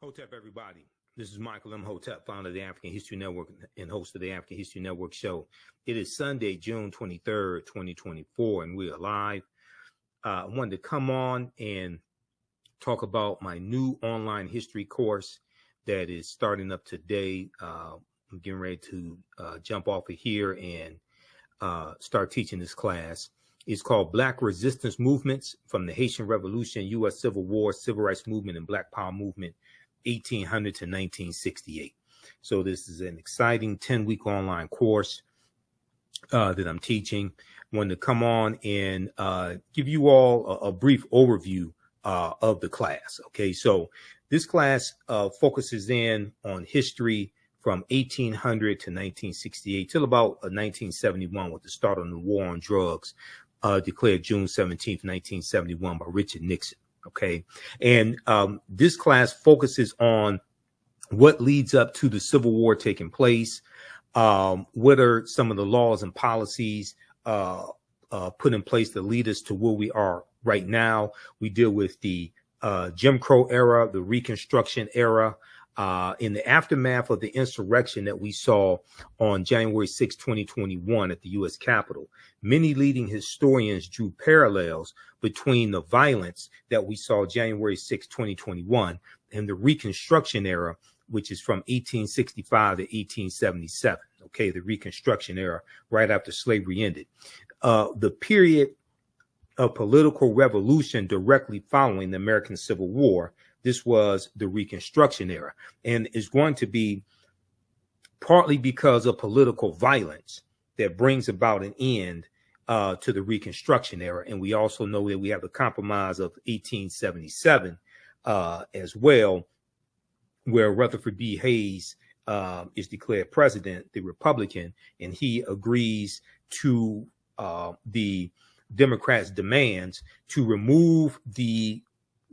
Hotep, everybody. This is Michael Imhotep, founder of the African History Network and host of the African History Network show. It is Sunday, June 23rd, 2024, and we are live. I wanted to come on and talk about my new online history course that is starting up today. I'm getting ready to jump off of here and start teaching this class. It's called Black Resistance Movements from the Haitian Revolution, U.S. Civil War, Civil Rights Movement, and Black Power Movement, 1800 to 1968. So this is an exciting 10-week online course that I'm teaching. I wanted to come on and give you all a brief overview of the class. Okay, so this class focuses in on history from 1800 to 1968 till about 1971 with the start of the war on drugs, declared June 17th, 1971 by Richard Nixon. Okay. And this class focuses on what leads up to the Civil War taking place. What are some of the laws and policies put in place that lead us to where we are right now? We deal with the Jim Crow era, the Reconstruction era, in the aftermath of the insurrection that we saw on January 6, 2021 at the U.S. Capitol. Many leading historians drew parallels between the violence that we saw January 6, 2021 and the Reconstruction era, which is from 1865 to 1877. Okay, the Reconstruction era, right after slavery ended. The period of political revolution directly following the American Civil War. This was the Reconstruction era, and is going to be partly because of political violence that brings about an end to the Reconstruction era. And we also know that we have the Compromise of 1877 as well, where Rutherford B. Hayes is declared president, the Republican, and he agrees to the Democrats' demands to remove the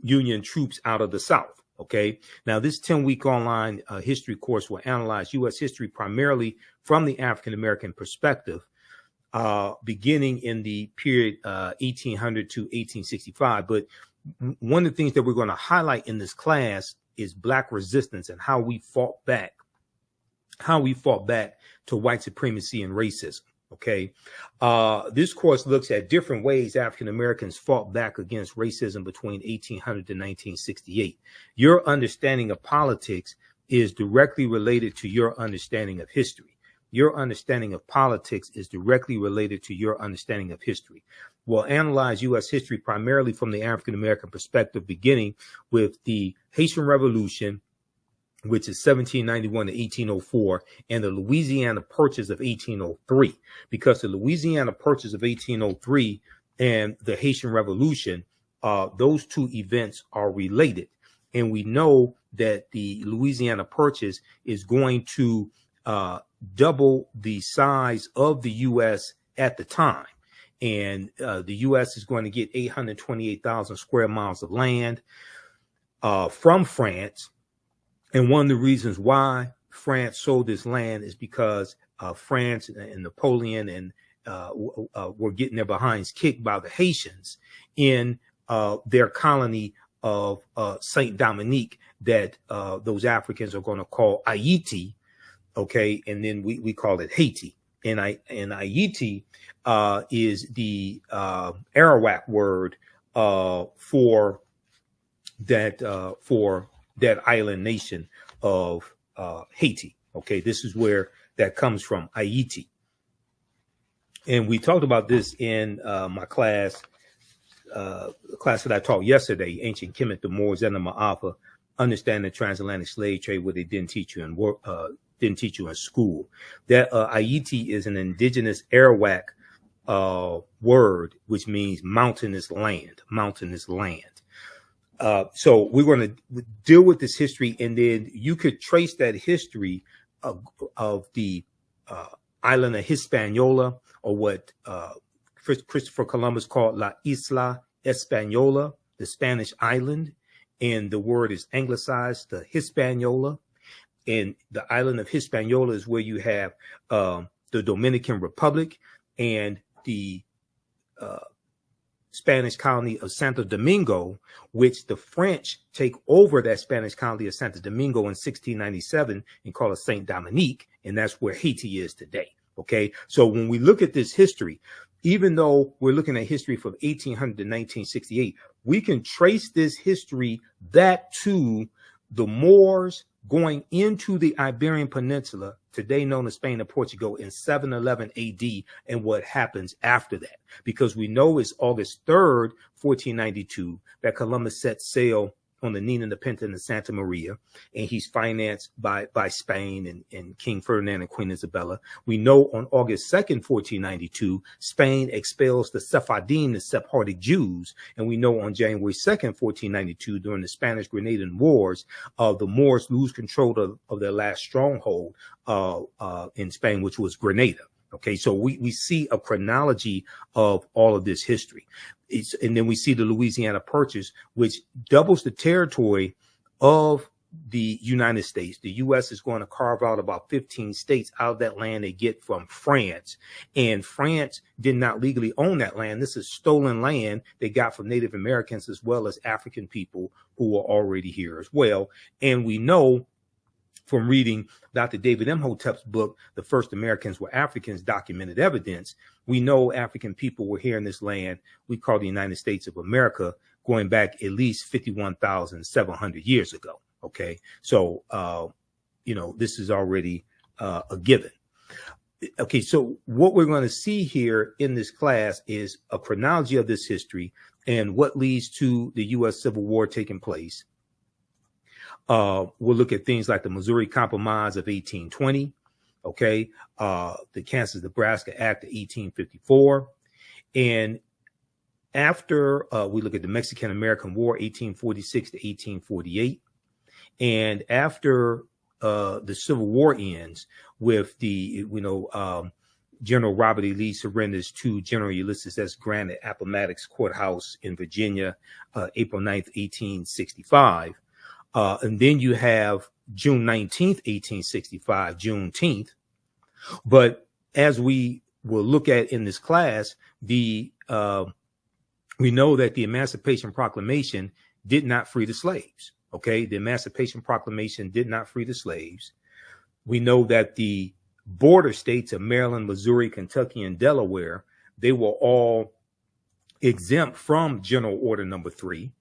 Union troops out of the South. Okay. Now, this 10-week online history course will analyze U.S. history primarily from the African-American perspective, beginning in the period 1800 to 1865. But one of the things that we're going to highlight in this class is Black resistance and how we fought back to white supremacy and racism. Okay. This course looks at different ways African Americans fought back against racism between 1800 to 1968. Your understanding of politics is directly related to your understanding of history. Your understanding of politics is directly related to your understanding of history. We'll analyze U.S. history primarily from the African American perspective, beginning with the Haitian Revolution, which is 1791 to 1804, and the Louisiana Purchase of 1803, because the Louisiana Purchase of 1803 and the Haitian Revolution, those two events are related. And we know that the Louisiana Purchase is going to double the size of the U.S. at the time. And the U.S. is going to get 828,000 square miles of land from France. And one of the reasons why France sold this land is because France and Napoleon and were getting their behinds kicked by the Haitians in their colony of Saint Dominique that those Africans are going to call Haiti. Okay, and then we call it Haiti. And Haiti is the Arawak word for that island nation of Haiti. Okay, this is where that comes from, Haiti. And we talked about this in my class, the class that I taught yesterday, Ancient Kemet, the Moors, and the Ma'afa, Understanding the Transatlantic Slave Trade, where they didn't teach you in school. That Haiti is an indigenous Arawak word, which means mountainous land, so we're going to deal with this history, and then you could trace that history of the island of Hispaniola, or what Christopher Columbus called La Isla Española, the Spanish island, and the word is anglicized to Hispaniola. And the island of Hispaniola is where you have the Dominican Republic and the Spanish colony of Santo Domingo, which the French take over that Spanish colony of Santo Domingo in 1697 and call it Saint Dominique, and that's where Haiti is today. Okay, so when we look at this history, even though we're looking at history from 1800 to 1968, we can trace this history back to the Moors going into the Iberian Peninsula, today known as Spain and Portugal, in 711 AD, and what happens after that. Because we know it's August 3rd, 1492, that Columbus set sail on the Nina, the Pinta, and the Santa Maria, and he's financed by Spain and King Ferdinand and Queen Isabella. We know on August 2nd, 1492, Spain expels the Sephardim, the Sephardic Jews, and we know on January 2nd, 1492, during the Spanish-Grenadian Wars, the Moors lose control of their last stronghold in Spain, which was Grenada. Okay, so we see a chronology of all of this history. And then we see the Louisiana Purchase, which doubles the territory of the United States. The U.S. is going to carve out about 15 states out of that land they get from France. And France did not legally own that land. This is stolen land they got from Native Americans as well as African people who were already here as well. And we know from reading Dr. David Imhotep's book, The First Americans Were Africans, Documented Evidence, we know African people were here in this land we call the United States of America, going back at least 51,700 years ago. Okay, so, this is already a given. Okay, so what we're going to see here in this class is a chronology of this history and what leads to the U.S. Civil War taking place. We'll look at things like the Missouri Compromise of 1820, okay, the Kansas-Nebraska Act of 1854, and after we look at the Mexican-American War, 1846 to 1848, and after the Civil War ends with the, General Robert E. Lee surrenders to General Ulysses S. Grant at Appomattox Courthouse in Virginia, April 9th, 1865. And then you have June 19th, 1865, Juneteenth. But as we will look at in this class, we know that the Emancipation Proclamation did not free the slaves. Okay, the Emancipation Proclamation did not free the slaves. We know that the border states of Maryland, Missouri, Kentucky, and Delaware, they were all exempt from General Order Number 3.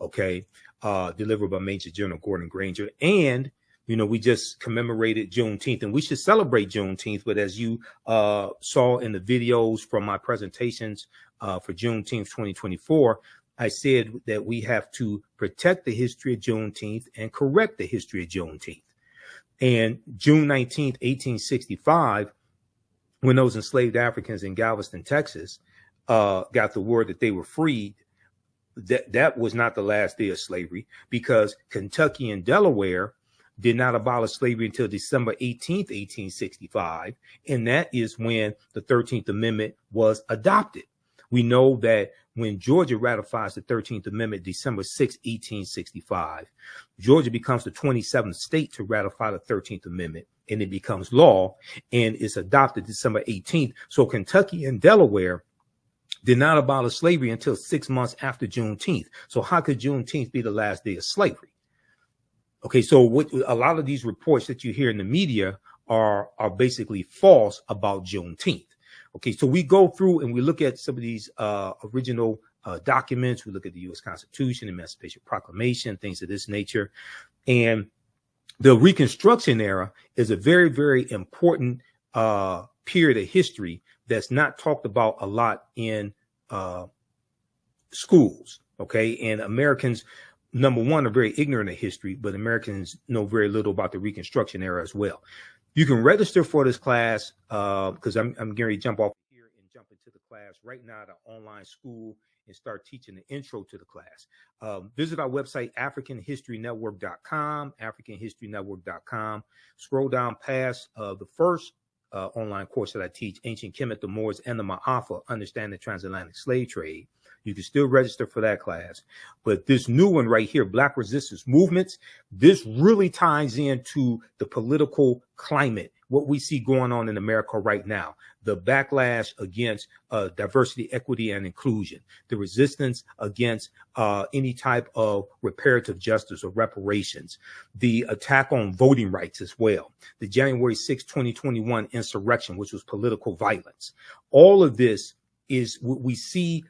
Okay, delivered by Major General Gordon Granger. And, we just commemorated Juneteenth, and we should celebrate Juneteenth. But as you saw in the videos from my presentations for Juneteenth 2024, I said that we have to protect the history of Juneteenth and correct the history of Juneteenth. And June 19th, 1865, when those enslaved Africans in Galveston, Texas, got the word that they were freed, that was not the last day of slavery, because Kentucky and Delaware did not abolish slavery until December 18th, 1865. And that is when the 13th Amendment was adopted. We know that when Georgia ratifies the 13th Amendment, December 6, 1865, Georgia becomes the 27th state to ratify the 13th Amendment, and it becomes law, and it's adopted December 18th. So Kentucky and Delaware did not abolish slavery until 6 months after Juneteenth. So how could Juneteenth be the last day of slavery? Okay, so a lot of these reports that you hear in the media are basically false about Juneteenth. Okay, so we go through and we look at some of these original documents. We look at the U.S. Constitution, Emancipation Proclamation, things of this nature. And the Reconstruction era is a very, very important period of history that's not talked about a lot in schools. Okay, and Americans, number one, are very ignorant of history, but Americans know very little about the Reconstruction era as well. You can register for this class because I'm getting ready to jump off here and jump into the class right now at an online school and start teaching the intro to the class. Visit our website, AfricanHistoryNetwork.com, AfricanHistoryNetwork.com. Scroll down past the first online course that I teach, Ancient Kemet, the Moors, and the Ma'afa, Understanding the Transatlantic Slave Trade. You can still register for that class. But this new one right here, Black Resistance Movements, this really ties into the political climate what we see going on in America right now, the backlash against diversity, equity, and inclusion, the resistance against any type of reparative justice or reparations, the attack on voting rights as well, the January 6, 2021 insurrection, which was political violence. All of this is what we see,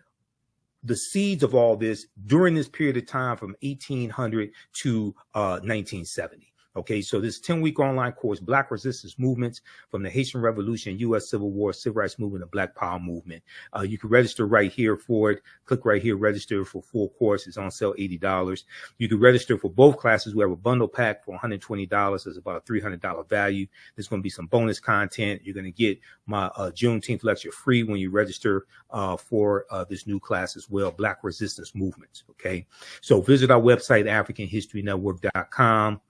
the seeds of all this during this period of time from 1800 to 1970. Okay, so this 10-week online course, Black Resistance Movements from the Haitian Revolution, U.S. Civil War, Civil Rights Movement, and Black Power Movement. You can register right here for it. Click right here, register for full course. It's on sale, $80. You can register for both classes. We have a bundle pack for $120. It's about a $300 value. There's going to be some bonus content. You're going to get my Juneteenth lecture free when you register for this new class as well, Black Resistance Movements. Okay, so visit our website, AfricanHistoryNetwork.com.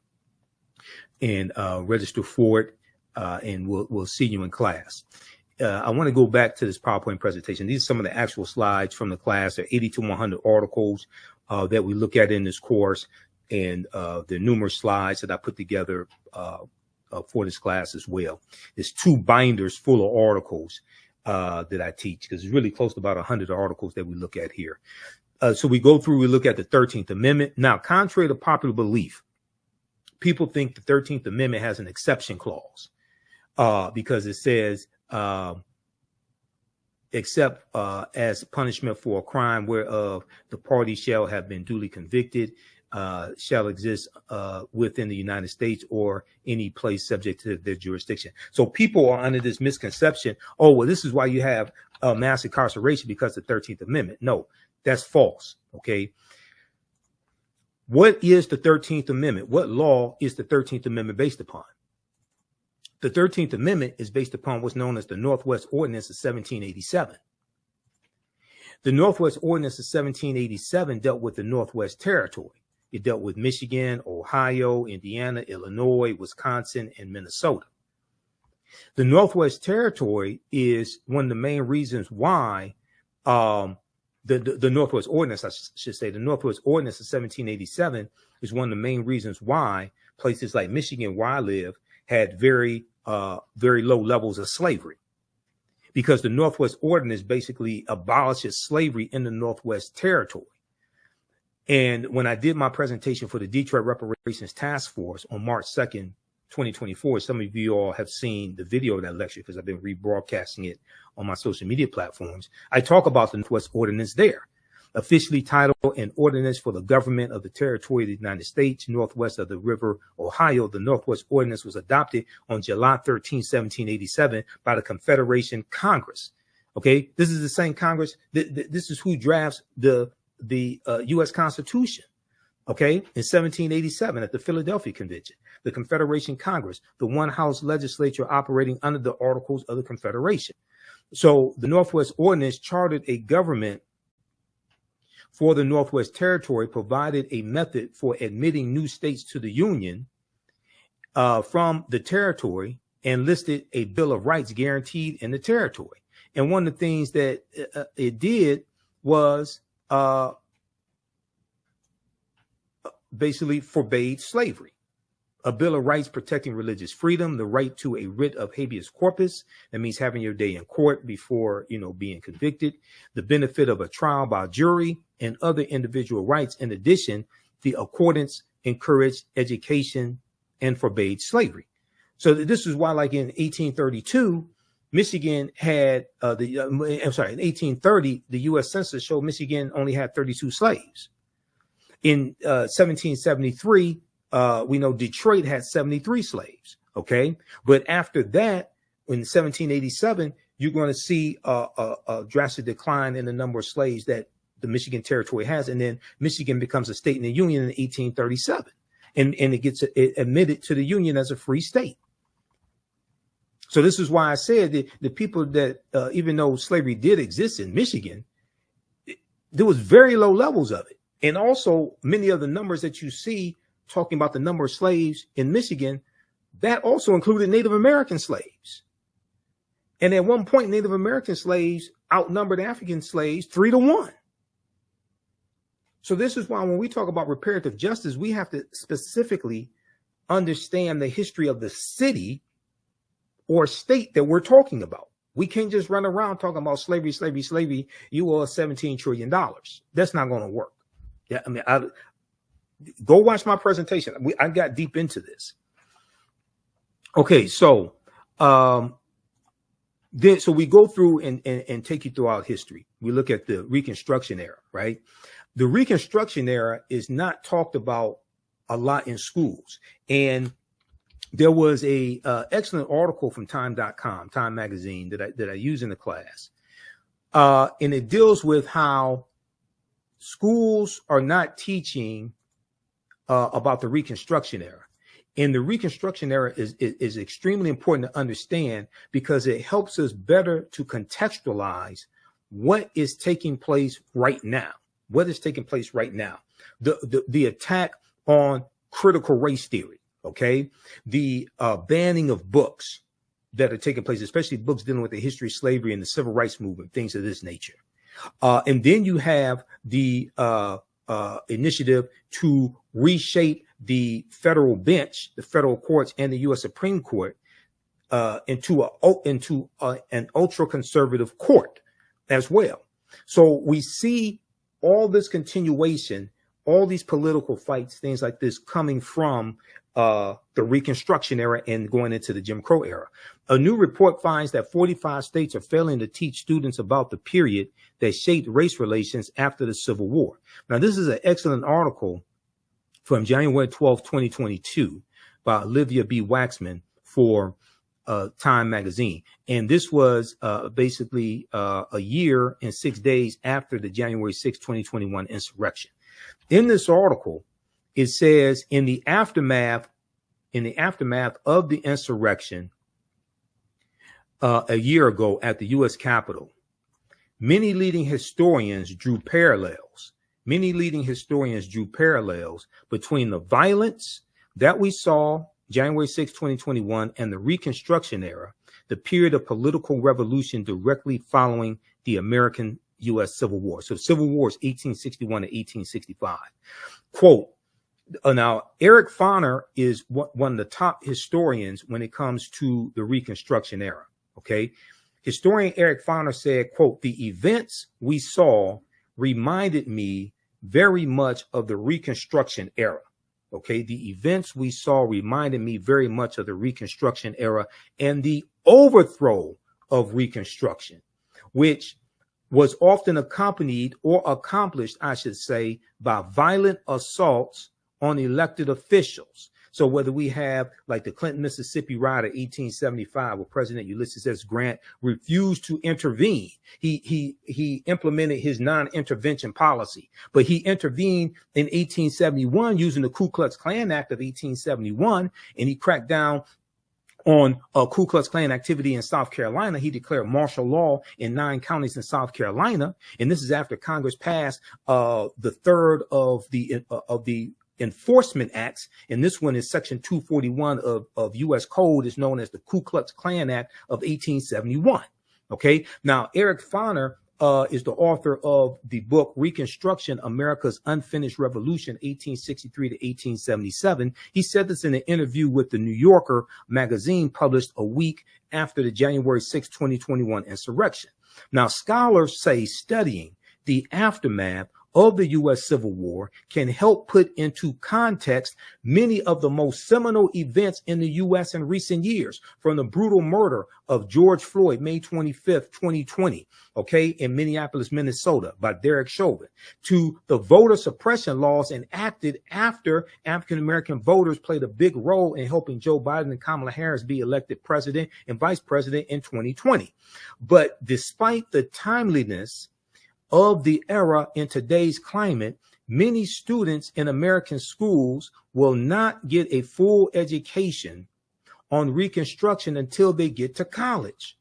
and register for it, and we'll see you in class. I want to go back to this PowerPoint presentation. These are some of the actual slides from the class. There are 80 to 100 articles that we look at in this course, and there are numerous slides that I put together for this class as well. There's 2 binders full of articles that I teach, because it's really close to about 100 articles that we look at here. So we go through, we look at the 13th Amendment. Now, contrary to popular belief, people think the 13th Amendment has an exception clause because it says, except as punishment for a crime whereof the party shall have been duly convicted, shall exist within the United States or any place subject to their jurisdiction. So people are under this misconception, oh, well, this is why you have mass incarceration, because of the 13th Amendment. No, that's false, okay? What is the 13th Amendment? What law is the 13th Amendment based upon? The 13th Amendment is based upon what's known as the Northwest Ordinance of 1787. The Northwest Ordinance of 1787 dealt with the Northwest Territory. It dealt with Michigan, Ohio, Indiana, Illinois, Wisconsin, and Minnesota. The Northwest Territory is one of the main reasons why the Northwest Ordinance, I should say, the Northwest Ordinance of 1787 is one of the main reasons why places like Michigan, where I live, had very low levels of slavery, because the Northwest Ordinance basically abolishes slavery in the Northwest Territory. And when I did my presentation for the Detroit Reparations Task Force on March 2nd, 2024, some of you all have seen the video of that lecture because I've been rebroadcasting it on my social media platforms. I talk about the Northwest Ordinance there, officially titled An Ordinance for the Government of the Territory of the United States, northwest of the River Ohio. The Northwest Ordinance was adopted on July 13, 1787 by the Confederation Congress. Okay, this is the same Congress. This is who drafts the U.S. Constitution. Okay, in 1787 at the Philadelphia Convention, the Confederation Congress, the one house legislature operating under the Articles of the Confederation. So the Northwest Ordinance chartered a government for the Northwest Territory, provided a method for admitting new states to the Union from the territory, and listed a Bill of Rights guaranteed in the territory. And one of the things that it did was basically forbade slavery. A Bill of Rights protecting religious freedom, the right to a writ of habeas corpus, that means having your day in court before, being convicted, the benefit of a trial by jury, and other individual rights. In addition, the accordance encouraged education and forbade slavery. So this is why, like in 1832, Michigan had in 1830, the U.S. Census showed Michigan only had 32 slaves. In 1773, we know Detroit had 73 slaves. Okay, but after that, in 1787, you're going to see a drastic decline in the number of slaves that the Michigan Territory has, and then Michigan becomes a state in the Union in 1837, and it gets admitted to the Union as a free state. So this is why I said that the people that, even though slavery did exist in Michigan, there was very low levels of it. And also many of the numbers that you see talking about the number of slaves in Michigan, that also included Native American slaves. And at one point, Native American slaves outnumbered African slaves 3-1. So this is why when we talk about reparative justice, we have to specifically understand the history of the city or state that we're talking about. We can't just run around talking about slavery, slavery, slavery. You owe us $17 trillion. That's not going to work. Yeah, I mean, go watch my presentation. I got deep into this. Okay, so so we go through and take you throughout history. We look at the Reconstruction era, right? The Reconstruction era is not talked about a lot in schools. And there was a excellent article from Time.com, Time magazine, that I use in the class. And it deals with how schools are not teaching about the Reconstruction era. And the Reconstruction era is extremely important to understand because it helps us better to contextualize what is taking place right now. What is taking place right now? The attack on critical race theory, okay? The banning of books that are taking place, especially books dealing with the history of slavery and the civil rights movement, things of this nature. And then you have the initiative to reshape the federal bench, the federal courts, and the U.S. Supreme Court into an ultra-conservative court as well. So we see all this continuation, all these political fights, things like this coming from the Reconstruction era and going into the Jim Crow era. A new report finds that 45 states are failing to teach students about the period that shaped race relations after the Civil War. Now, this is an excellent article from January 12, 2022 by Olivia B. Waxman for Time magazine. And this was basically a year and 6 days after the January 6, 2021 insurrection. In this article, it says in the aftermath of the insurrection a year ago at the U.S. Capitol, many leading historians drew parallels between the violence that we saw January 6, 2021 and the Reconstruction era, the period of political revolution directly following the American U.S. Civil War. So Civil War is 1861 to 1865. Quote, now, Eric Foner is one of the top historians when it comes to the Reconstruction era, okay? Historian Eric Foner said, quote, the events we saw reminded me very much of the Reconstruction era, okay? The events we saw reminded me very much of the Reconstruction era and the overthrow of Reconstruction, which was often accompanied or accomplished, I should say, by violent assaults on elected officials. So whether we have like the Clinton, Mississippi riot of 1875, where President Ulysses S. Grant refused to intervene. He implemented his non-intervention policy, but he intervened in 1871 using the Ku Klux Klan Act of 1871, and he cracked down on Ku Klux Klan activity in South Carolina. He declared martial law in 9 counties in South Carolina, and this is after Congress passed the third of the enforcement acts, and this one is section 241 of U.S. Code, is known as the Ku Klux Klan Act of 1871. Okay, now Eric Foner is the author of the book Reconstruction, America's Unfinished Revolution, 1863 to 1877. He said this in an interview with the New Yorker magazine published a week after the January 6, 2021 insurrection. Now, scholars say studying the aftermath of the U.S. Civil War can help put into context many of the most seminal events in the U.S. in recent years, from the brutal murder of George Floyd, May 25th, 2020, okay, in Minneapolis, Minnesota, by Derek Chauvin, to the voter suppression laws enacted after African-American voters played a big role in helping Joe Biden and Kamala Harris be elected president and vice president in 2020. But despite the timeliness of the era in today's climate, many students in American schools will not get a full education on Reconstruction until they get to college.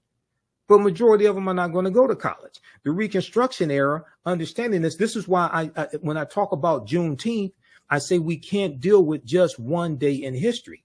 But majority of them are not going to go to college. The Reconstruction era, understanding this is why I when I talk about Juneteenth, I say we can't deal with just one day in history.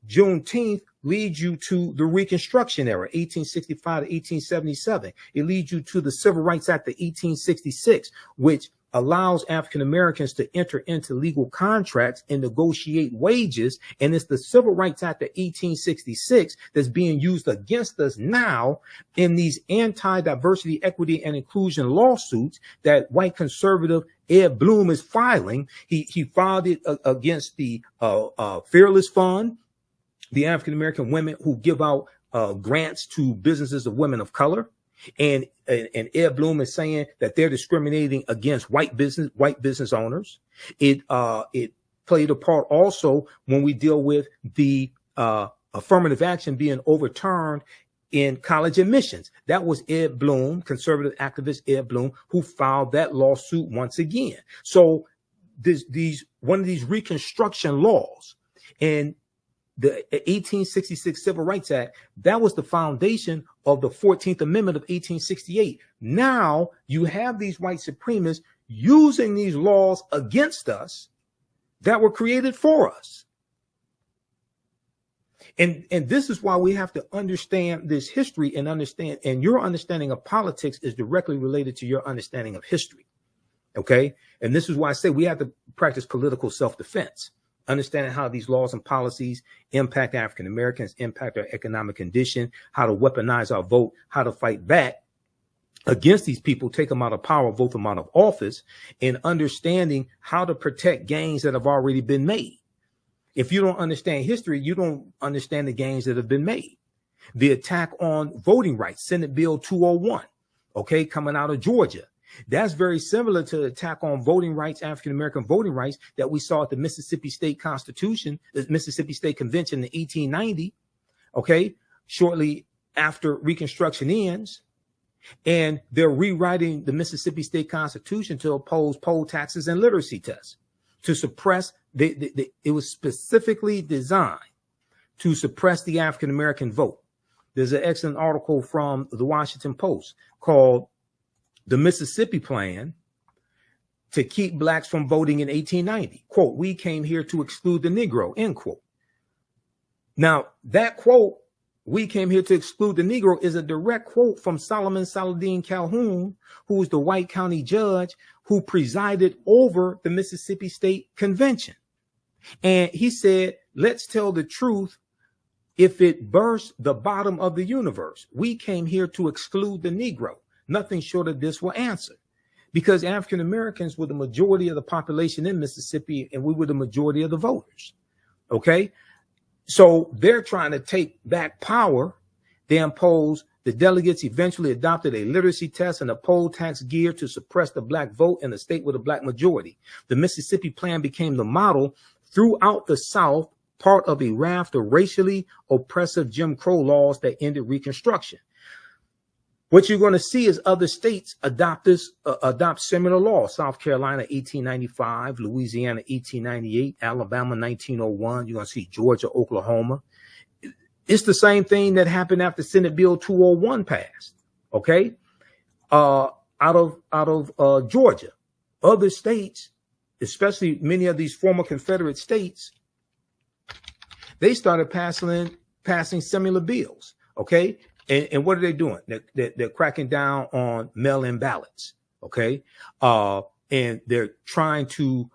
Juneteenth leads you to the Reconstruction era, 1865 to 1877. It leads you to the Civil Rights Act of 1866, which allows African Americans to enter into legal contracts and negotiate wages. And it's the Civil Rights Act of 1866 that's being used against us now in these anti-diversity, equity, and inclusion lawsuits that white conservative Ed Bloom is filing. He filed it against the Fearless Fund, the African American women who give out grants to businesses of women of color. And Ed Bloom is saying that they're discriminating against white business owners. It played a part also when we deal with the affirmative action being overturned in college admissions. That was Ed Bloom, conservative activist Ed Bloom, who filed that lawsuit once again. So one of these Reconstruction laws and the 1866 Civil Rights Act, that was the foundation of the 14th Amendment of 1868. Now you have these white supremacists using these laws against us that were created for us. And this is why we have to understand this history and understand, and your understanding of politics is directly related to your understanding of history. Okay. And this is why I say we have to practice political self-defense. Understanding how these laws and policies impact African Americans, impact our economic condition, how to weaponize our vote, how to fight back against these people, take them out of power, vote them out of office, and understanding how to protect gains that have already been made. If you don't understand history, you don't understand the gains that have been made. The attack on voting rights, Senate Bill 201, okay, coming out of Georgia. That's very similar to the attack on voting rights, African-American voting rights that we saw at the Mississippi State Constitution, the Mississippi State Convention in 1890, okay, shortly after Reconstruction ends. And they're rewriting the Mississippi State Constitution to oppose poll taxes and literacy tests, to suppress, it was specifically designed to suppress the African-American vote. There's an excellent article from the Washington Post called "The Mississippi Plan to Keep Blacks from Voting in 1890. Quote, "We came here to exclude the Negro," end quote. Now, that quote, "We came here to exclude the Negro," is a direct quote from Solomon Saladin Calhoun, who was the white county judge who presided over the Mississippi State Convention. And he said, "Let's tell the truth if it bursts the bottom of the universe. We came here to exclude the Negro. Nothing short of this will answer." Because African Americans were the majority of the population in Mississippi, and we were the majority of the voters. Okay. So they're trying to take back power. They imposed, the delegates eventually adopted a literacy test and a poll tax geared to suppress the black vote in a state with a black majority. The Mississippi Plan became the model throughout the South, part of a raft of racially oppressive Jim Crow laws that ended Reconstruction. What you're going to see is other states adopt similar laws. South Carolina, 1895, Louisiana, 1898, Alabama, 1901. You're going to see Georgia, Oklahoma. It's the same thing that happened after Senate Bill 201 passed. Okay. Out of Georgia, other states, especially many of these former Confederate states, they started passing similar bills. Okay. And what are they doing? They're cracking down on mail-in ballots, okay? And they're trying to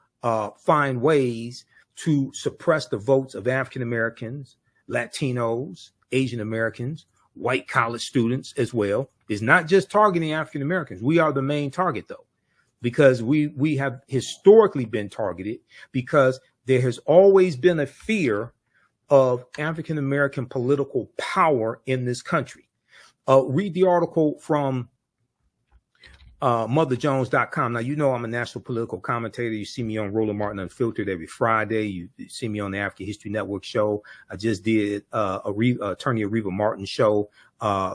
find ways to suppress the votes of African Americans, Latinos, Asian Americans, white college students as well. It's not just targeting African Americans. We are the main target, though, because we have historically been targeted, because there has always been a fear of African American political power in this country. Read the article from motherjones.com. Now, you know I'm a national political commentator. You see me on Roland Martin Unfiltered every Friday. You see me on the African History Network show. I just did Attorney Areva Martin show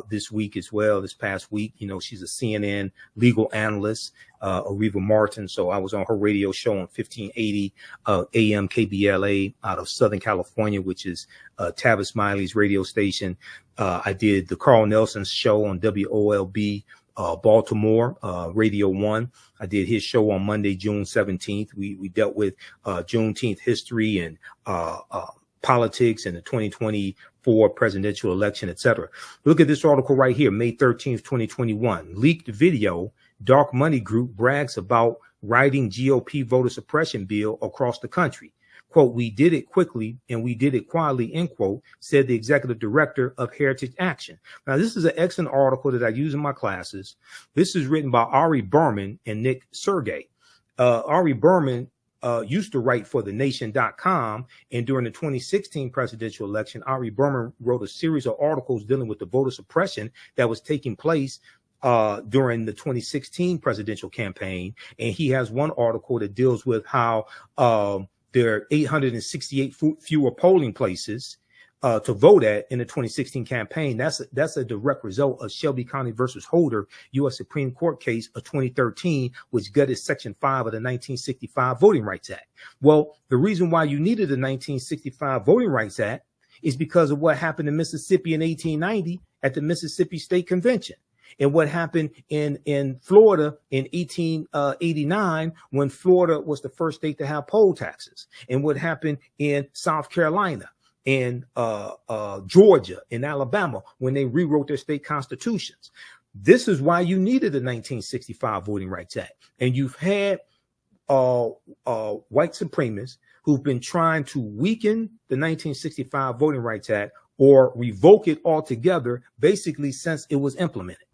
this week as well, this past week. You know, she's a CNN legal analyst, Areva Martin. So I was on her radio show on 1580 AM KBLA out of Southern California, which is Tavis Smiley's radio station. I did the Carl Nelson show on WOLB Baltimore, Radio 1. I did his show on Monday, June 17th. We dealt with Juneteenth history and politics and the 2024 presidential election, etc. Look at this article right here, May 13th, 2021. Leaked video dark money group brags about writing GOP voter suppression bill across the country. Quote, we did it quickly and we did it quietly, end quote, said the executive director of Heritage Action. Now, this is an excellent article that I use in my classes. This is written by Ari Berman and Nick Sergey. Ari Berman used to write for thenation.com, and during the 2016 presidential election, Ari Berman wrote a series of articles dealing with the voter suppression that was taking place during the 2016 presidential campaign. And he has one article that deals with how there are 868 fewer polling places to vote at in the 2016 campaign. That's a direct result of Shelby County versus Holder, U.S. Supreme Court case of 2013, which gutted Section 5 of the 1965 Voting Rights Act. Well, the reason why you needed the 1965 Voting Rights Act is because of what happened in Mississippi in 1890 at the Mississippi State Convention, and what happened in Florida in 1889 when Florida was the first state to have poll taxes, and what happened in South Carolina, in Georgia, in Alabama, when they rewrote their state constitutions. This is why you needed the 1965 Voting Rights Act. And you've had white supremacists who've been trying to weaken the 1965 Voting Rights Act or revoke it altogether, basically since it was implemented.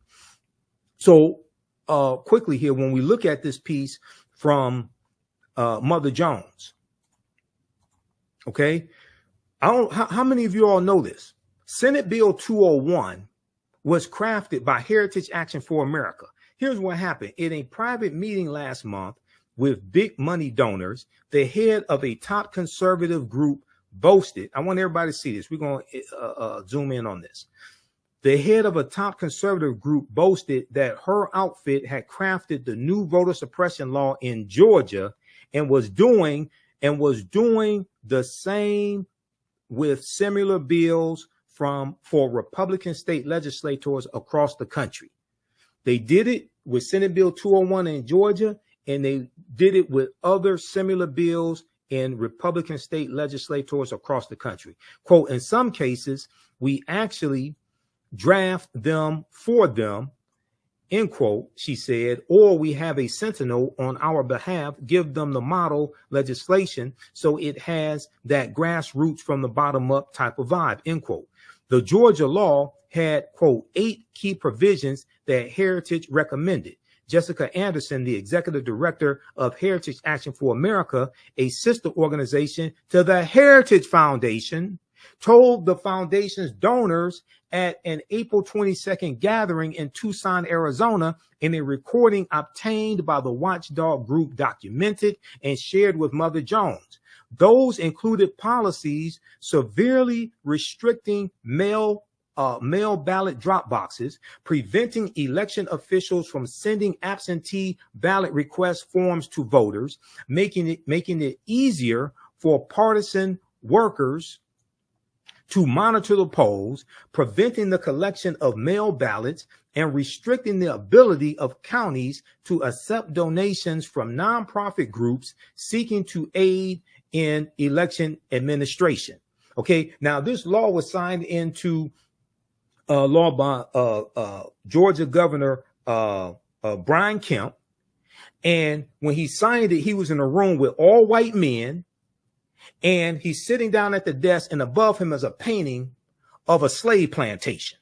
So quickly here, when we look at this piece from Mother Jones, okay, how many of you all know this? Senate Bill 201 was crafted by Heritage Action for America. Here's what happened. In a private meeting last month with big money donors, the head of a top conservative group boasted, I want everybody to see this. We're going to zoom in on this. The head of a top conservative group boasted that her outfit had crafted the new voter suppression law in Georgia and was doing the same with similar bills for Republican state legislators across the country. They did it with Senate Bill 201 in Georgia, and they did it with other similar bills in Republican state legislators across the country. Quote, in some cases, we actually draft them for them, end quote, she said, or we have a sentinel on our behalf, give them the model legislation so it has that grassroots from the bottom up type of vibe, end quote. The Georgia law had, quote, 8 key provisions that Heritage recommended. Jessica Anderson, the executive director of Heritage Action for America, a sister organization to the Heritage Foundation, told the foundation's donors at an April 22nd gathering in Tucson, Arizona, in a recording obtained by the watchdog group documented and shared with Mother Jones. Those included policies severely restricting mail ballot drop boxes, preventing election officials from sending absentee ballot request forms to voters, making it easier for partisan workers to monitor the polls, preventing the collection of mail ballots, and restricting the ability of counties to accept donations from nonprofit groups seeking to aid in election administration. Okay, now this law was signed into law by Georgia Governor Brian Kemp, and when he signed it, he was in a room with all white men. And he's sitting down at the desk, and above him is a painting of a slave plantation.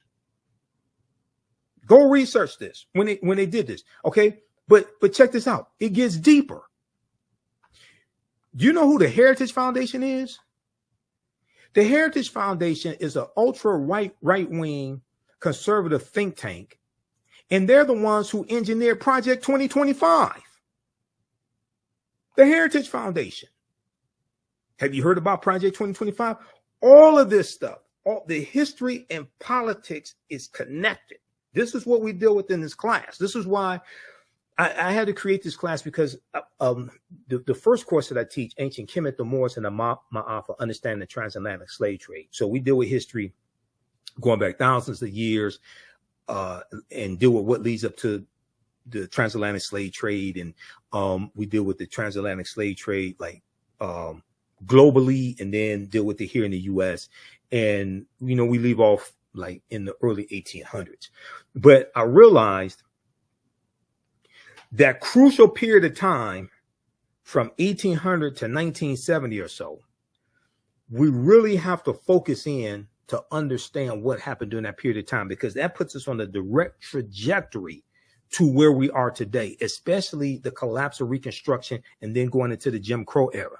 Go research this when they did this, okay? But check this out. It gets deeper. Do you know who the Heritage Foundation is? The Heritage Foundation is an right-wing conservative think tank, and they're the ones who engineered Project 2025. The Heritage Foundation. Have you heard about Project 2025? All of this stuff, all the history and politics is connected. This is what we deal with in this class. This is why I had to create this class, because the first course that I teach, Ancient Kemet, the Moors, and the Ma'afa, Understanding the Transatlantic Slave Trade. So we deal with history going back thousands of years and deal with what leads up to the transatlantic slave trade. And we deal with the transatlantic slave trade, like, globally, and then deal with it here in the U.S. And, you know, we leave off like in the early 1800s. But I realized That crucial period of time from 1800 to 1970 or so, we really have to focus in to understand what happened during that period of time, because that puts us on the direct trajectory to where we are today, especially the collapse of Reconstruction and then going into the Jim Crow era.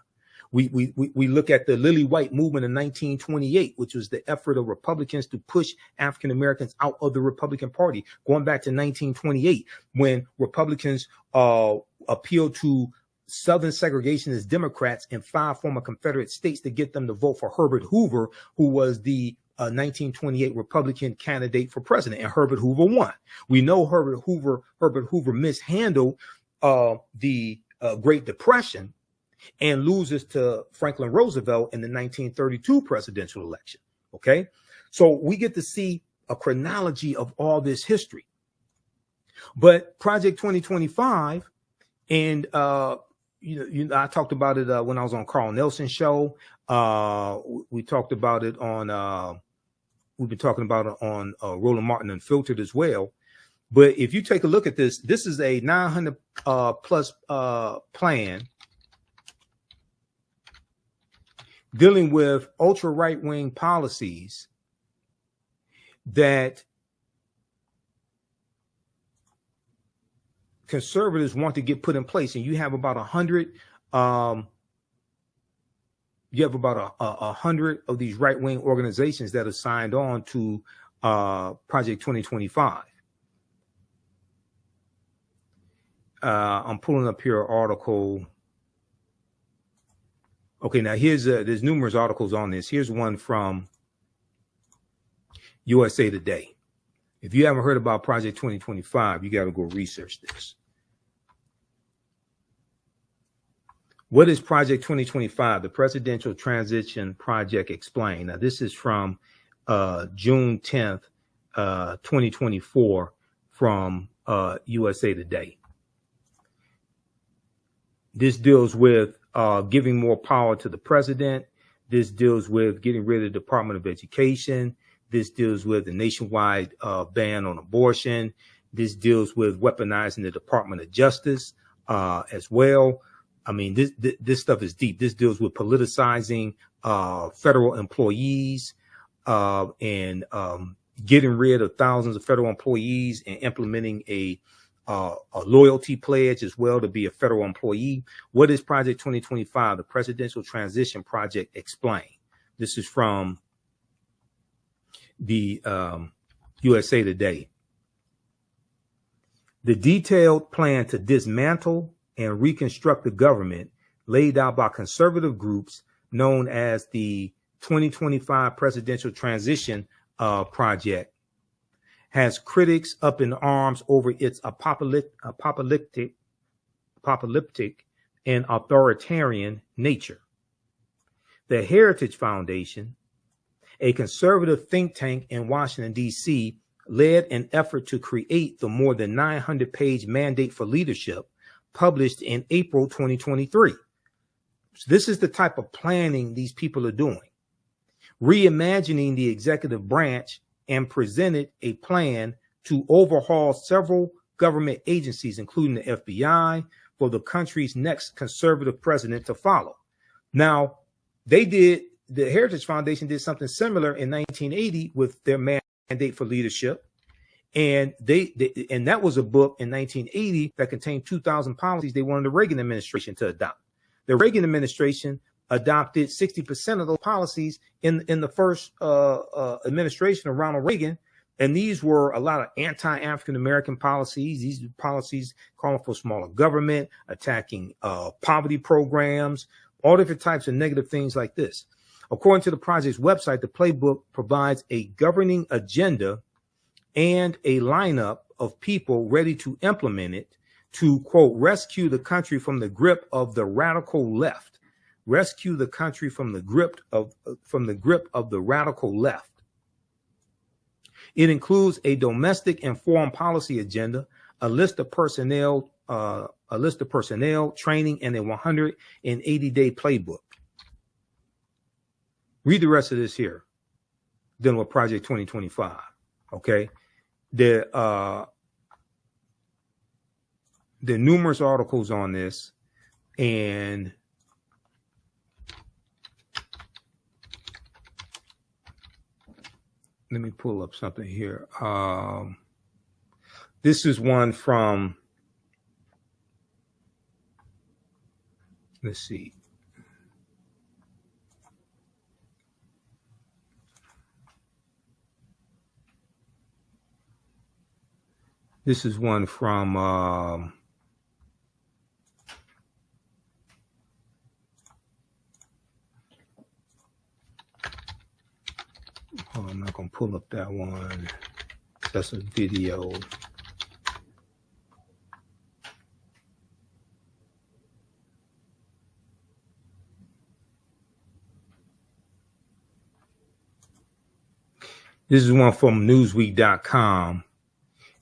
We look at the Lily White movement in 1928, which was the effort of Republicans to push African Americans out of the Republican Party, going back to 1928, when Republicans appealed to Southern segregationist Democrats in 5 former Confederate states to get them to vote for Herbert Hoover, who was the 1928 Republican candidate for president, and Herbert Hoover won. We know Herbert Hoover mishandled the Great Depression and loses to Franklin Roosevelt in the 1932 presidential election. Okay, so we get to see a chronology of all this history. But Project 2025, and I talked about it when I was on Carl Nelson's show. We talked about it on. We've been talking about it on Roland Martin Unfiltered as well. But if you take a look at this, this is a 900 plus plan dealing with ultra right-wing policies that conservatives want to get put in place. And you have about 100 of these right-wing organizations that are signed on to Project 2025. I'm pulling up here an article. Okay, now there's numerous articles on this. Here's one from USA Today. If you haven't heard about Project 2025, you got to go research this. What is Project 2025? The Presidential Transition Project Explained. Now, this is from June 10th, 2024 from USA Today. This deals with giving more power to the president. This deals with getting rid of the Department of Education. This deals with the nationwide ban on abortion. This deals with weaponizing the Department of Justice as well. I mean, this stuff is deep. This deals with politicizing federal employees and getting rid of thousands of federal employees and implementing a loyalty pledge as well to be a federal employee. What is Project 2025? The Presidential Transition Project Explained. This is from the USA Today. The detailed plan to dismantle and reconstruct the government laid out by conservative groups known as the 2025 Presidential Transition Project has critics up in arms over its apocalyptic and authoritarian nature. The Heritage Foundation, a conservative think tank in Washington, D.C., led an effort to create the more than 900-page mandate for leadership published in April 2023. So this is the type of planning these people are doing. Reimagining the executive branch, and presented a plan to overhaul several government agencies, including the FBI, for the country's next conservative president to follow. Now, the Heritage Foundation did something similar in 1980 with their mandate for leadership. And and that was a book in 1980 that contained 2,000 policies they wanted the Reagan administration to adopt. The Reagan administration adopted 60% of those policies in the first administration of Ronald Reagan. And these were a lot of anti-African-American policies. These policies calling for smaller government, attacking poverty programs, all different types of negative things like this. According to the project's website, the playbook provides a governing agenda and a lineup of people ready to implement it to, quote, rescue the country from the grip of the radical left. Rescue the country from the grip of the radical left. It includes a domestic and foreign policy agenda, a list of personnel, training, and a 180-day playbook. Read the rest of this here, dealing with Project 2025. Okay, there are numerous articles on this, and let me pull up something here. This is one from, let's see. This is one from oh, I'm not going to pull up that one. That's a video. This is one from Newsweek.com.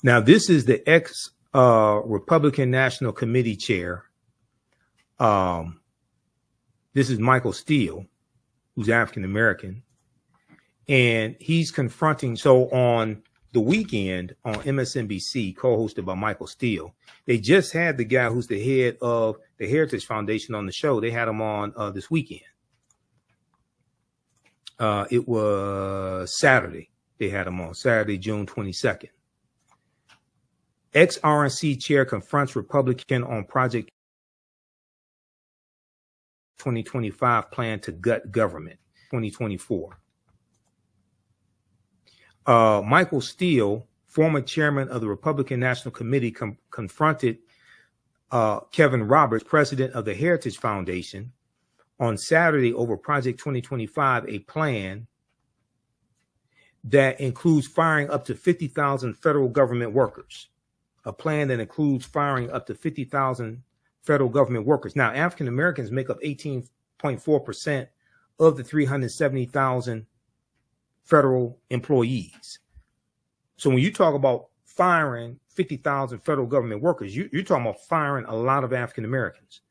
Now, this is the ex-Republican National Committee chair. This is Michael Steele, who's African-American. And he's confronting, so on the weekend on MSNBC, co-hosted by Michael Steele, they just had the guy who's the head of the Heritage Foundation on the show. They had him on this weekend. It was Saturday. They had him on Saturday, June 22nd. Ex-RNC chair confronts Republican on Project 2025 plan to gut government, 2024. Michael Steele, former chairman of the Republican National Committee, confronted Kevin Roberts, president of the Heritage Foundation, on Saturday over Project 2025, a plan that includes firing up to 50,000 federal government workers. A plan that includes firing up to 50,000 federal government workers. Now, African Americans make up 18.4% of the 370,000 federal employees. So when you talk about firing 50,000 federal government workers, you're talking about firing a lot of African Americans.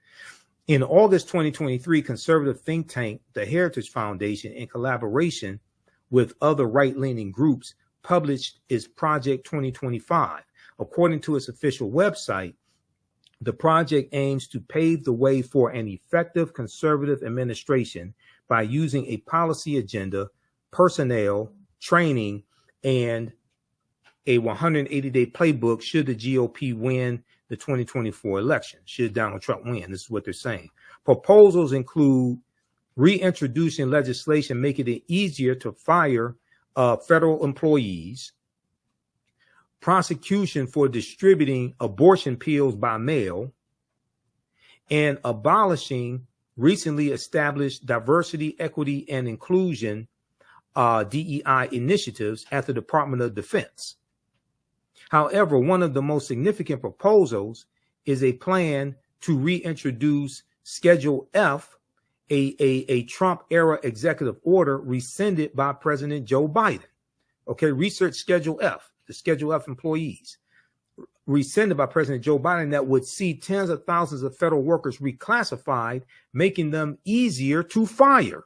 In August 2023, conservative think tank, the Heritage Foundation, in collaboration with other right-leaning groups, published its Project 2025. According to its official website, the project aims to pave the way for an effective conservative administration by using a policy agenda, personnel, training, and a 180-day playbook should the GOP win the 2024 election, should Donald Trump win. This is what they're saying. Proposals include reintroducing legislation making it easier to fire federal employees, prosecution for distributing abortion pills by mail, and abolishing recently established diversity, equity, and inclusion DEI initiatives at the Department of Defense. However, one of the most significant proposals is a plan to reintroduce Schedule F, a Trump-era executive order rescinded by President Joe Biden. Okay, research Schedule F. The Schedule F employees, rescinded by President Joe Biden, that would see tens of thousands of federal workers reclassified, making them easier to fire.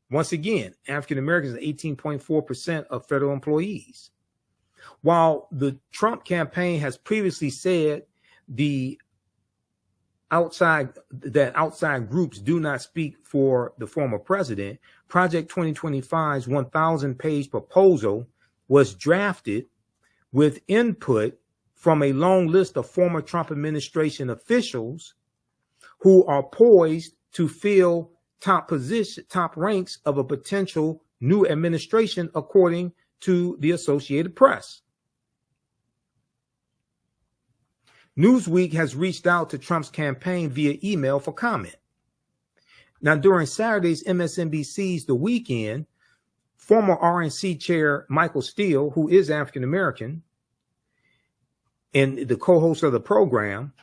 Once again, African Americans are 18.4% of federal employees. While the Trump campaign has previously said outside groups do not speak for the former president, Project 2025's 1,000-page proposal was drafted with input from a long list of former Trump administration officials who are poised to fill top ranks of a potential new administration, according to the Associated Press. Newsweek has reached out to Trump's campaign via email for comment. Now, during Saturday's MSNBC's The Weekend, former RNC chair Michael Steele, who is African-American and the co-host of the program,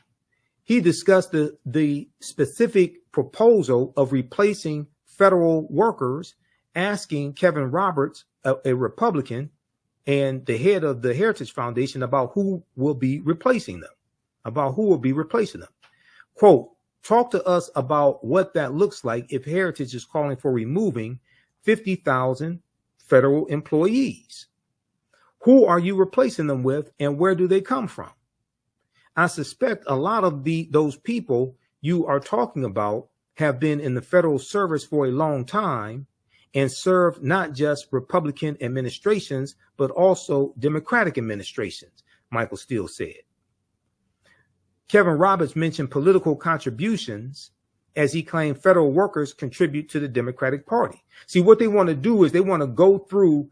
he discussed the specific proposal of replacing federal workers, asking Kevin Roberts, a Republican and the head of the Heritage Foundation, about who will be replacing them, Quote, talk to us about what that looks like if Heritage is calling for removing 50,000 federal employees. Who are you replacing them with, and where do they come from? I suspect a lot of those people you are talking about have been in the federal service for a long time and served not just Republican administrations, but also Democratic administrations, Michael Steele said. Kevin Roberts mentioned political contributions as he claimed federal workers contribute to the Democratic Party. See, what they want to do is they want to go through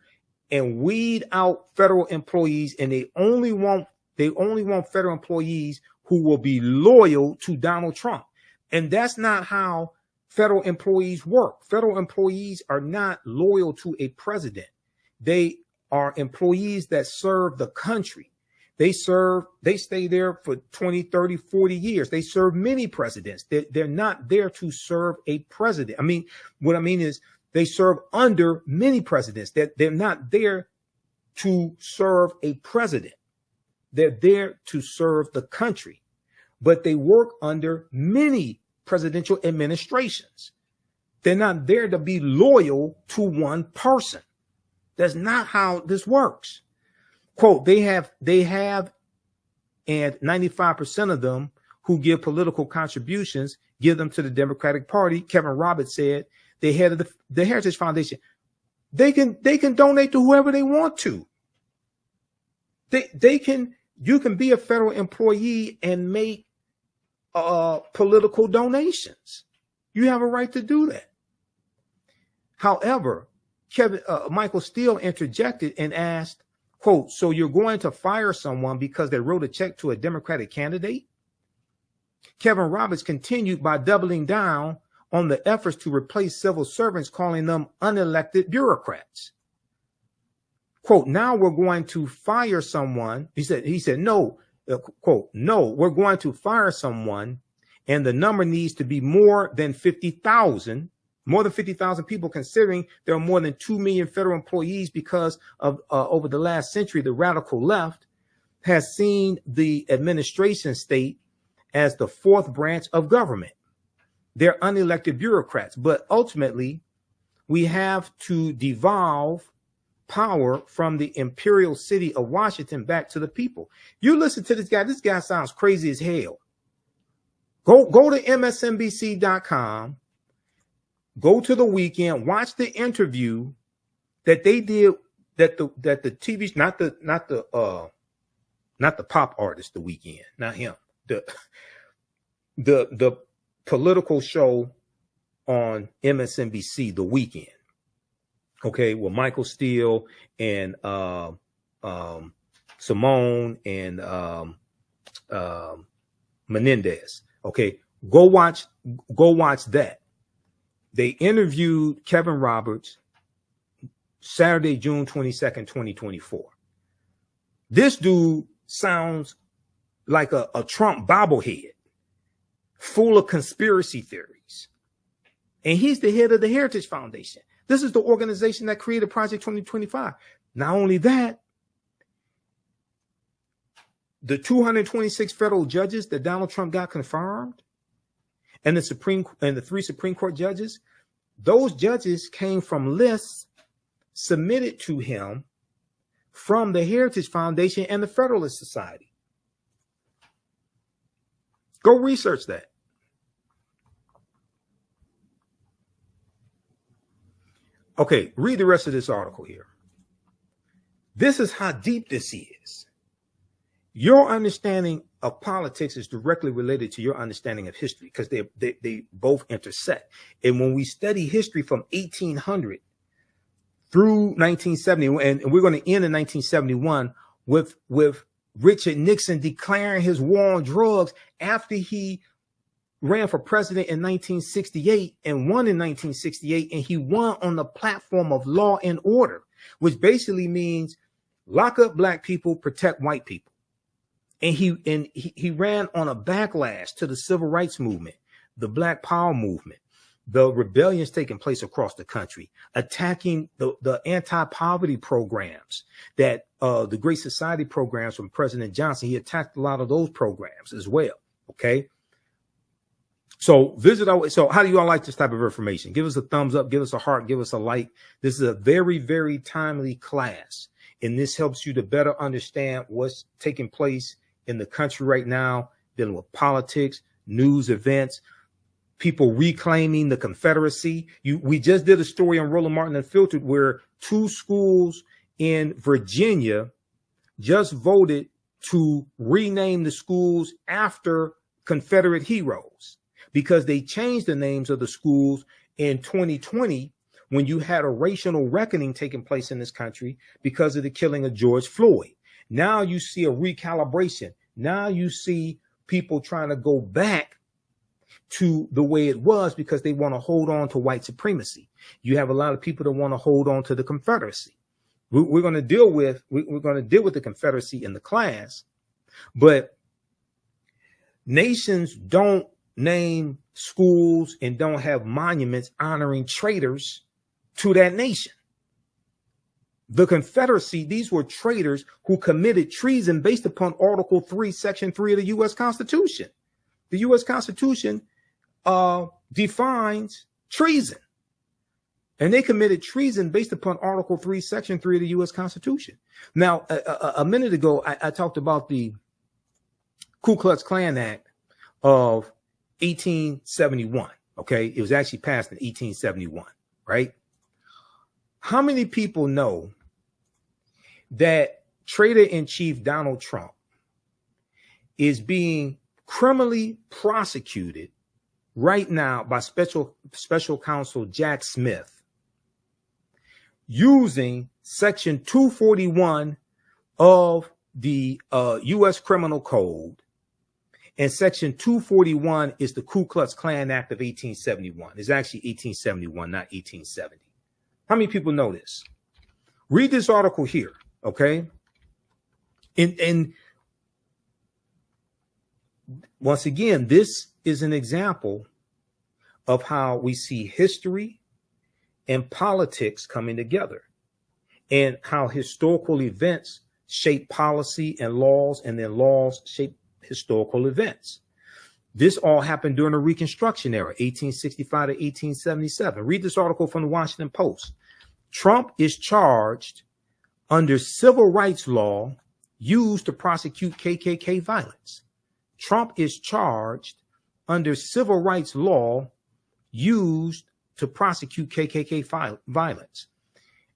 and weed out federal employees, and they only want federal employees who will be loyal to Donald Trump. And that's not how federal employees work. Federal employees are not loyal to a president. They are employees that serve the country. They stay there for 20, 30, 40 years. They serve many presidents. They're not there to serve a president. What I mean is they serve under many presidents. They're not there to serve a president. They're there to serve the country, but they work under many presidential administrations. They're not there to be loyal to one person. That's not how this works. Quote, they have, and 95% of them who give political contributions give them to the Democratic Party. Kevin Roberts said, the head of the Heritage Foundation, they can donate to whoever they want to. You can be a federal employee and make political donations. You have a right to do that. However, Michael Steele interjected and asked, quote, so you're going to fire someone because they wrote a check to a Democratic candidate? Kevin Roberts continued by doubling down on the efforts to replace civil servants, calling them unelected bureaucrats. Quote, now we're going to fire someone. He said, no, quote, no, we're going to fire someone, and the number needs to be more than 50,000 people, considering there are more than 2 million federal employees because of over the last century, the radical left has seen the administration state as the fourth branch of government. They're unelected bureaucrats, but ultimately we have to devolve power from the imperial city of Washington back to the people. You listen to this guy. This guy sounds crazy as hell. Go to MSNBC.com. Go to the weekend, watch the interview that they did, that the TV, not the pop artist, The Weeknd, not him, the political show on MSNBC, The Weeknd. Okay, with Michael Steele and Simone and Menendez. Okay, go watch that. They interviewed Kevin Roberts Saturday, June 22nd, 2024. This dude sounds like a Trump bobblehead, full of conspiracy theories. And he's the head of the Heritage Foundation. This is the organization that created Project 2025. Not only that, the 226 federal judges that Donald Trump got confirmed, and the 3 Supreme Court judges, those judges came from lists submitted to him from the Heritage Foundation and the Federalist Society. Go research that. Okay, read the rest of this article here. This is how deep this is. Your understanding of politics is directly related to your understanding of history, because they both intersect. And when we study history from 1800 through 1970, and we're going to end in 1971 with Richard Nixon declaring his war on drugs after he ran for president in 1968 and won in 1968, and he won on the platform of law and order, which basically means lock up black people, protect white people. And he ran on a backlash to the civil rights movement, the Black Power movement, the rebellions taking place across the country, attacking the anti-poverty programs that the Great Society programs from President Johnson. He attacked a lot of those programs as well. Okay. So so how do you all like this type of information? Give us a thumbs up, give us a heart, give us a like. This is a very, very timely class, and this helps you to better understand what's taking place in the country right now, dealing with politics, news events, people reclaiming the Confederacy. We just did a story on Roland Martin Unfiltered where 2 schools in Virginia just voted to rename the schools after Confederate heroes because they changed the names of the schools in 2020 when you had a racial reckoning taking place in this country because of the killing of George Floyd. Now you see a recalibration. Now you see people trying to go back to the way it was because they want to hold on to white supremacy. You have a lot of people that want to hold on to the Confederacy. We're going to deal with the Confederacy in the class, but nations don't name schools and don't have monuments honoring traitors to that nation. The Confederacy, these were traitors who committed treason based upon Article 3, Section 3 of the U.S. Constitution. The U.S. Constitution defines treason. And they committed treason based upon Article 3, Section 3 of the U.S. Constitution. Now, a minute ago, I talked about the Ku Klux Klan Act of 1871. Okay, it was actually passed in 1871, right? How many people know that Traitor-in-Chief Donald Trump is being criminally prosecuted right now by special counsel Jack Smith using Section 241 of the U.S. Criminal Code? And Section 241 is the Ku Klux Klan Act of 1871. It's actually 1871, not 1870. How many people know this? Read this article here, okay? And once again, this is an example of how we see history and politics coming together and how historical events shape policy and laws, and then laws shape historical events. This all happened during the Reconstruction era, 1865 to 1877. Read this article from the Washington Post. Trump is charged under civil rights law used to prosecute KKK violence. Trump is charged under civil rights law used to prosecute KKK violence.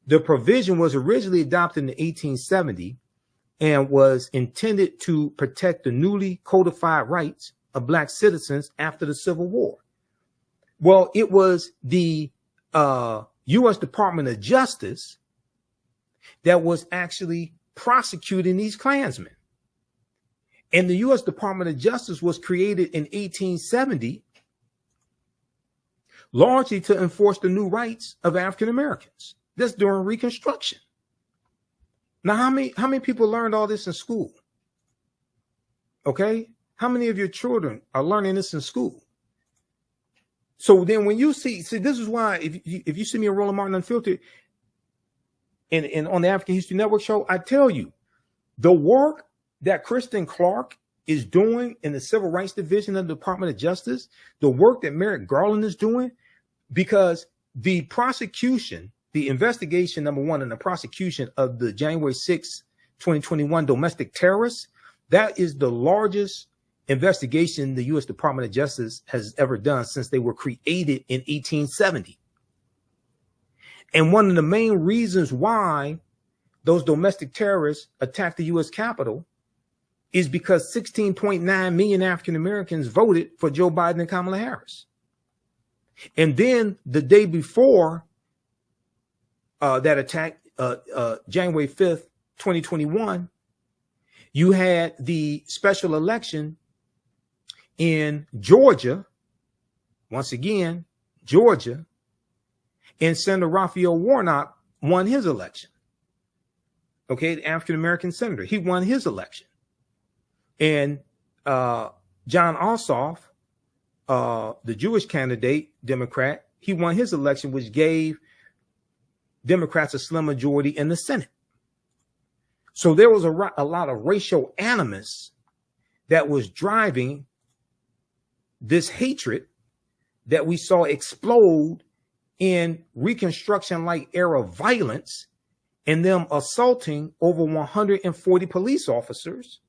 The provision was originally adopted in 1870 and was intended to protect the newly codified rights of Black citizens after the Civil War. Well, it was the U.S. Department of Justice that was actually prosecuting these Klansmen. And the U.S. Department of Justice was created in 1870 largely to enforce the new rights of African Americans. That's during Reconstruction. Now, how many people learned all this in school? Okay, how many of your children are learning this in school? So then, when you see, this is why if you see me on Roland Martin Unfiltered and on the African History Network show, I tell you the work that Kristen Clark is doing in the Civil Rights Division of the Department of Justice, the work that Merrick Garland is doing, because the prosecution, the investigation, number one, and the prosecution of the January 6, 2021 domestic terrorists, that is the largest investigation the U.S. Department of Justice has ever done since they were created in 1870. And one of the main reasons why those domestic terrorists attacked the U.S. Capitol is because 16.9 million African Americans voted for Joe Biden and Kamala Harris. And then the day before that attack, January 5th, 2021, you had the special election in Georgia. Once again, Georgia, and Senator Raphael Warnock won his election. Okay, the African-American senator, he won his election. And John Ossoff, the Jewish candidate, Democrat, he won his election, which gave Democrats a slim majority in the Senate. So there was a lot of racial animus that was driving this hatred that we saw explode in Reconstruction-like era violence and them assaulting over 140 police officers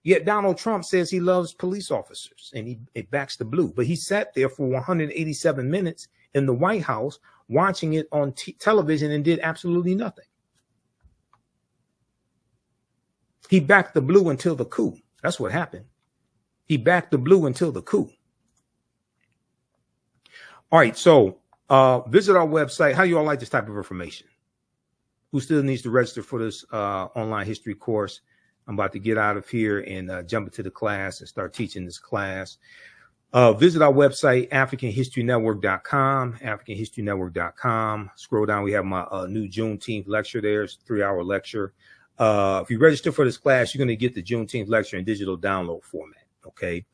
Yet Donald Trump says he loves police officers and he backs the blue. But he sat there for 187 minutes in the White House watching it on television and did absolutely nothing. He backed the blue until the coup. That's what happened. He backed the blue until the coup. All right, so visit our website. How do you all like this type of information? Who still needs to register for this online history course? I'm about to get out of here and jump into the class and start teaching this class. Visit our website, AfricanHistoryNetwork.com, AfricanHistoryNetwork.com. Scroll down. We have my new Juneteenth lecture there. It's a 3-hour lecture. If you register for this class, you're going to get the Juneteenth lecture in digital download format. Okay.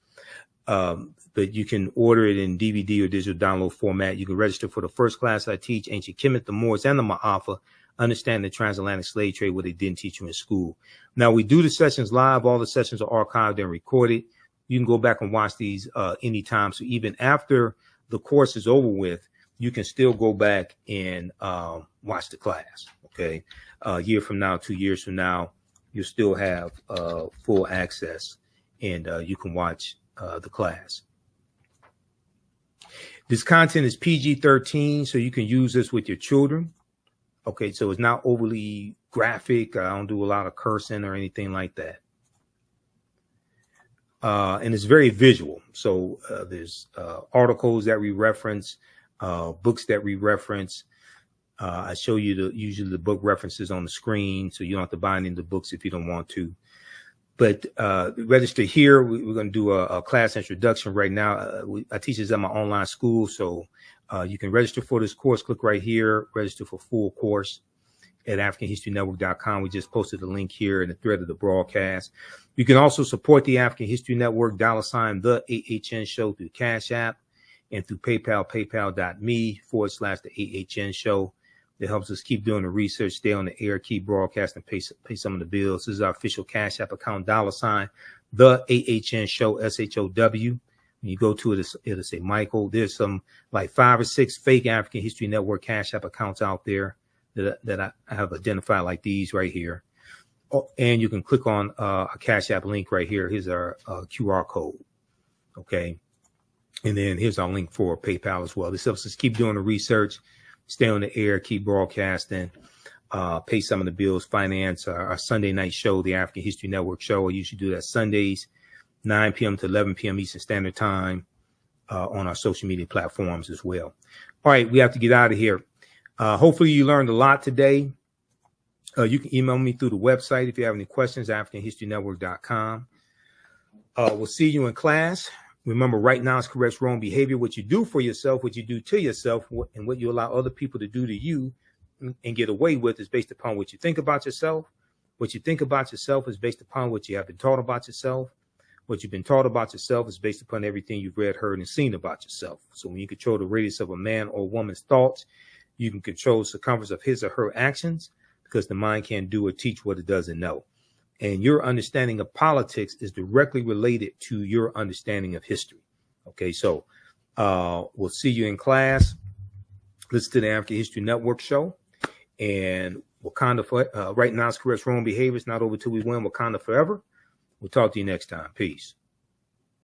But you can order it in DVD or digital download format. You can register for the first class I teach, Ancient Kemet, the Moors, and the Ma'afa. Understand the transatlantic slave trade, what they didn't teach you in school. Now, we do the sessions live. All the sessions are archived and recorded. You can go back and watch these anytime. So even after the course is over with, you can still go back and watch the class. Okay. A year from now, 2 years from now, you'll still have full access and you can watch the class. This content is PG-13, so you can use this with your children. Okay, so it's not overly graphic. I don't do a lot of cursing or anything like that. And it's very visual. So there's articles that we reference, books that we reference. I show you usually the book references on the screen, so you don't have to buy any of the books if you don't want to. But register here. We're going to do a class introduction right now. I teach this at my online school, so you can register for this course. Click right here, register for full course at AfricanHistoryNetwork.com. We just posted a link here in the thread of the broadcast. You can also support the African History Network, $ the AHN show through Cash App and through PayPal, paypal.me/the AHN show. That helps us keep doing the research, stay on the air, keep broadcasting, pay some of the bills. This is our official Cash App account, $ the AHN show, SHOW. When you go to it, it'll say Michael. There's some like 5 or 6 fake African History Network Cash App accounts out there that I have identified, like these right here. Oh, and you can click on a Cash App link right here. Here's our QR code. Okay. And then here's our link for PayPal as well. This helps us keep doing the research, stay on the air, keep broadcasting, pay some of the bills, finance our Sunday night show, the African History Network show. I usually do that Sundays, 9 p.m. to 11 p.m. Eastern Standard Time on our social media platforms as well. All right, we have to get out of here. Hopefully you learned a lot today. You can email me through the website if you have any questions, AfricanHistoryNetwork.com. We'll see you in class. Remember, right now is correct wrong behavior. What you do for yourself, what you do to yourself, and what you allow other people to do to you and get away with is based upon what you think about yourself. What you think about yourself is based upon what you have been taught about yourself. What you've been taught about yourself is based upon everything you've read, heard, and seen about yourself. So when you control the radius of a man or woman's thoughts, you can control the circumference of his or her actions, because the mind can't do or teach what it doesn't know. And your understanding of politics is directly related to your understanding of history. Okay, so we'll see you in class. Listen to the African History Network show. And Wakanda, right now it's correct wrong behavior. It's not over till we win. Wakanda forever. We'll talk to you next time. Peace.